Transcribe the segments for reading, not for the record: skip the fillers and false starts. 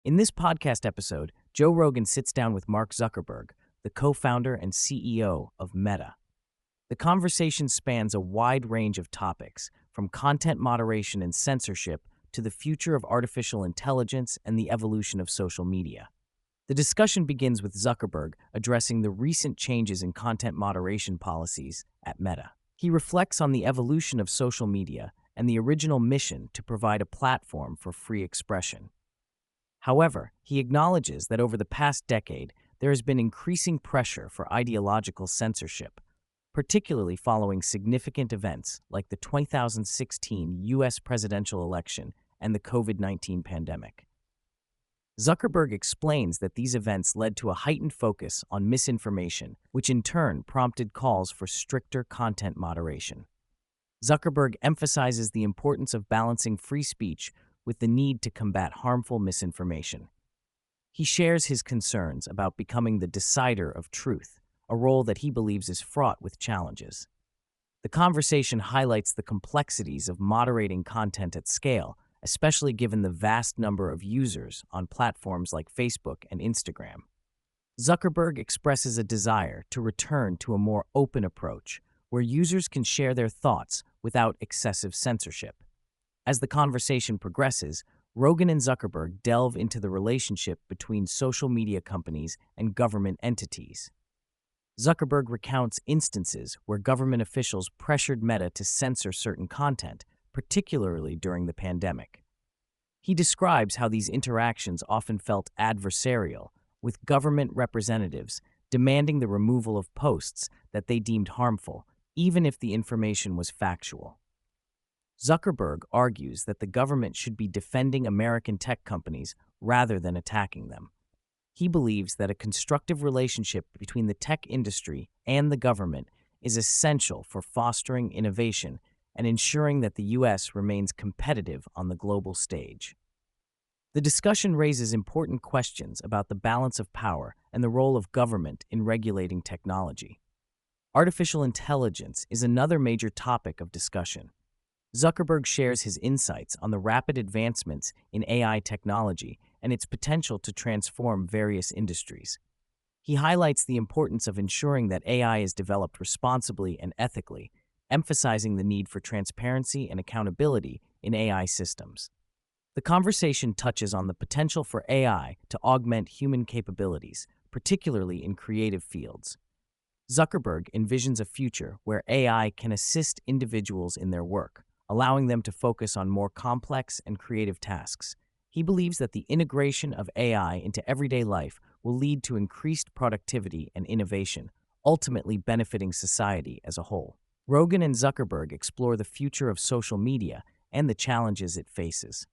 In this podcast episode, Joe Rogan sits down with Mark Zuckerberg, the co-founder and CEO of Meta. The conversation spans a wide range of topics, from content moderation and censorship to the future of artificial intelligence and the evolution of social media. The discussion begins with Zuckerberg addressing the recent changes in content moderation policies at Meta. He reflects on the evolution of social media and the original mission to provide a platform for free expression. However, he acknowledges that over the past decade, there has been increasing pressure for ideological censorship, particularly following significant events like the 2016 U.S. presidential election and the COVID-19 pandemic. Zuckerberg explains that these events led to a heightened focus on misinformation, which in turn prompted calls for stricter content moderation. Zuckerberg emphasizes the importance of balancing free speech with the need to combat harmful misinformation. He shares his concerns about becoming the decider of truth, a role that he believes is fraught with challenges. The conversation highlights the complexities of moderating content at scale, especially given the vast number of users on platforms like Facebook and Instagram. Zuckerberg expresses a desire to return to a more open approach, where users can share their thoughts without excessive censorship. As the conversation progresses, Rogan and Zuckerberg delve into the relationship between social media companies and government entities. Zuckerberg recounts instances where government officials pressured Meta to censor certain content, particularly during the pandemic. He describes how these interactions often felt adversarial, with government representatives demanding the removal of posts that they deemed harmful, even if the information was factual. Zuckerberg argues that the government should be defending American tech companies rather than attacking them. He believes that a constructive relationship between the tech industry and the government is essential for fostering innovation and ensuring that the U.S. remains competitive on the global stage. The discussion raises important questions about the balance of power and the role of government in regulating technology. Artificial intelligence is another major topic of discussion. Zuckerberg shares his insights on the rapid advancements in AI technology and its potential to transform various industries. He highlights the importance of ensuring that AI is developed responsibly and ethically, emphasizing the need for transparency and accountability in AI systems. The conversation touches on the potential for AI to augment human capabilities, particularly in creative fields. Zuckerberg envisions a future where AI can assist individuals in their work, allowing them to focus on more complex and creative tasks. He believes that the integration of AI into everyday life will lead to increased productivity and innovation, ultimately benefiting society as a whole. Rogan and Zuckerberg explore the future of social media and the challenges it faces.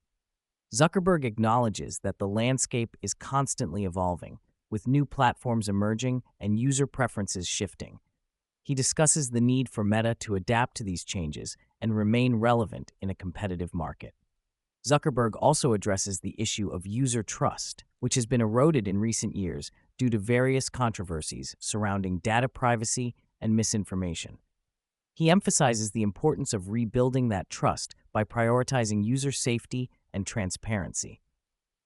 Zuckerberg acknowledges that the landscape is constantly evolving, with new platforms emerging and user preferences shifting. He discusses the need for Meta to adapt to these changes and remain relevant in a competitive market. Zuckerberg also addresses the issue of user trust, which has been eroded in recent years due to various controversies surrounding data privacy and misinformation. He emphasizes the importance of rebuilding that trust by prioritizing user safety and transparency.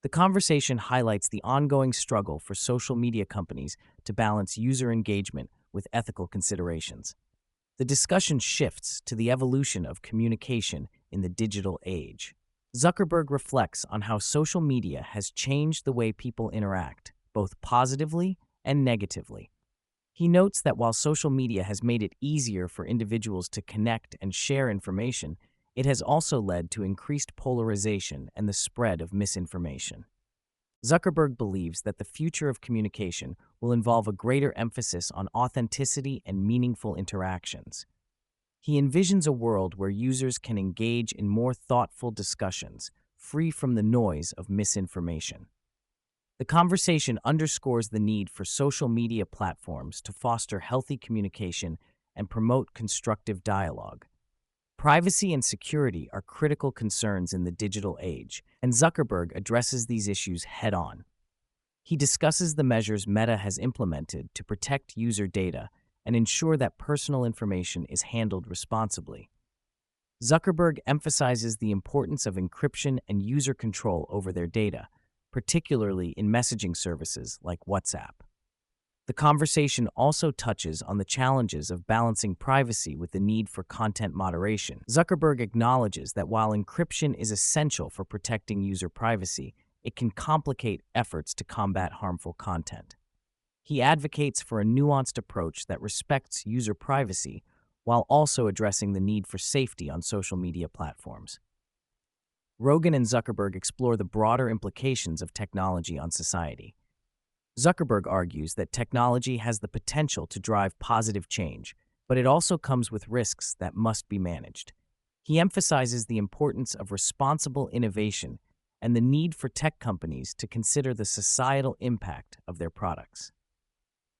The conversation highlights the ongoing struggle for social media companies to balance user engagement with ethical considerations. The discussion shifts to the evolution of communication in the digital age. Zuckerberg reflects on how social media has changed the way people interact, both positively and negatively. He notes that while social media has made it easier for individuals to connect and share information, it has also led to increased polarization and the spread of misinformation. Zuckerberg believes that the future of communication will involve a greater emphasis on authenticity and meaningful interactions. He envisions a world where users can engage in more thoughtful discussions, free from the noise of misinformation. The conversation underscores the need for social media platforms to foster healthy communication and promote constructive dialogue. Privacy and security are critical concerns in the digital age, and Zuckerberg addresses these issues head-on. He discusses the measures Meta has implemented to protect user data and ensure that personal information is handled responsibly. Zuckerberg emphasizes the importance of encryption and user control over their data, particularly in messaging services like WhatsApp. The conversation also touches on the challenges of balancing privacy with the need for content moderation. Zuckerberg acknowledges that while encryption is essential for protecting user privacy, it can complicate efforts to combat harmful content. He advocates for a nuanced approach that respects user privacy while also addressing the need for safety on social media platforms. Rogan and Zuckerberg explore the broader implications of technology on society. Zuckerberg argues that technology has the potential to drive positive change, but it also comes with risks that must be managed. He emphasizes the importance of responsible innovation and the need for tech companies to consider the societal impact of their products.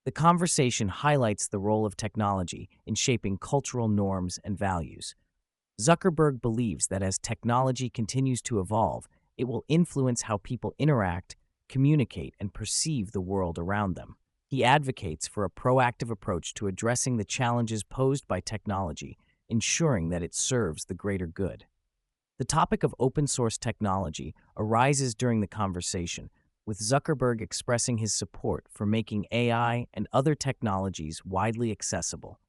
The conversation highlights the role of technology in shaping cultural norms and values. Zuckerberg believes that as technology continues to evolve, it will influence how people interact, communicate, and perceive the world around them. He advocates for a proactive approach to addressing the challenges posed by technology, ensuring that it serves the greater good. The topic of open-source technology arises during the conversation, with Zuckerberg expressing his support for making AI and other technologies widely accessible.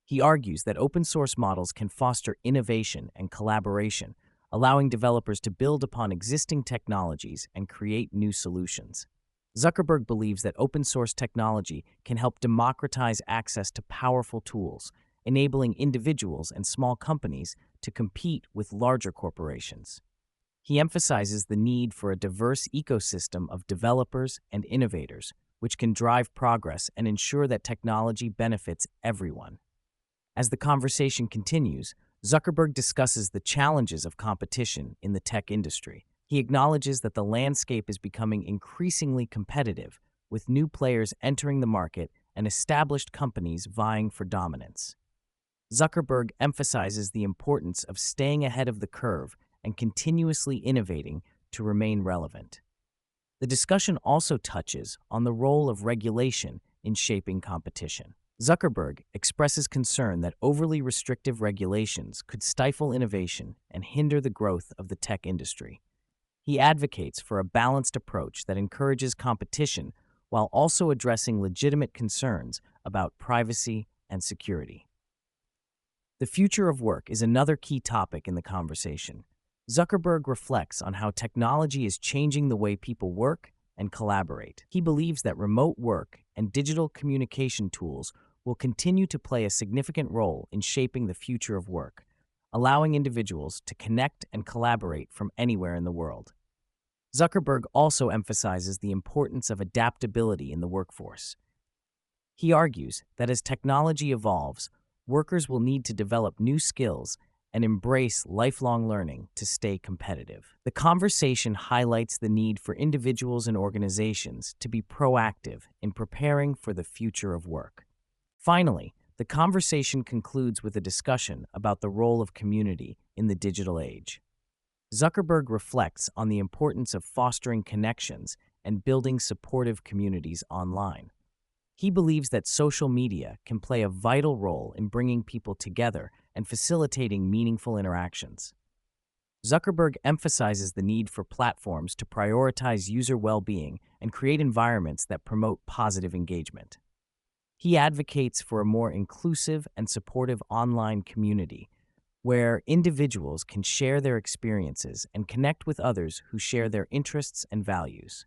He argues that open-source models can foster innovation and collaboration, allowing developers to build upon existing technologies and create new solutions. Zuckerberg believes that open-source technology can help democratize access to powerful tools, enabling individuals and small companies to compete with larger corporations. He emphasizes the need for a diverse ecosystem of developers and innovators, which can drive progress and ensure that technology benefits everyone. As the conversation continues, Zuckerberg discusses the challenges of competition in the tech industry. He acknowledges that the landscape is becoming increasingly competitive, with new players entering the market and established companies vying for dominance. Zuckerberg emphasizes the importance of staying ahead of the curve and continuously innovating to remain relevant. The discussion also touches on the role of regulation in shaping competition. Zuckerberg expresses concern that overly restrictive regulations could stifle innovation and hinder the growth of the tech industry. He advocates for a balanced approach that encourages competition while also addressing legitimate concerns about privacy and security. The future of work is another key topic in the conversation. Zuckerberg reflects on how technology is changing the way people work and collaborate. He believes that remote work and digital communication tools will continue to play a significant role in shaping the future of work, allowing individuals to connect and collaborate from anywhere in the world. Zuckerberg also emphasizes the importance of adaptability in the workforce. He argues that as technology evolves, workers will need to develop new skills and embrace lifelong learning to stay competitive. The conversation highlights the need for individuals and organizations to be proactive in preparing for the future of work. Finally, the conversation concludes with a discussion about the role of community in the digital age. Zuckerberg reflects on the importance of fostering connections and building supportive communities online. He believes that social media can play a vital role in bringing people together and facilitating meaningful interactions. Zuckerberg emphasizes the need for platforms to prioritize user well-being and create environments that promote positive engagement. He advocates for a more inclusive and supportive online community where individuals can share their experiences and connect with others who share their interests and values.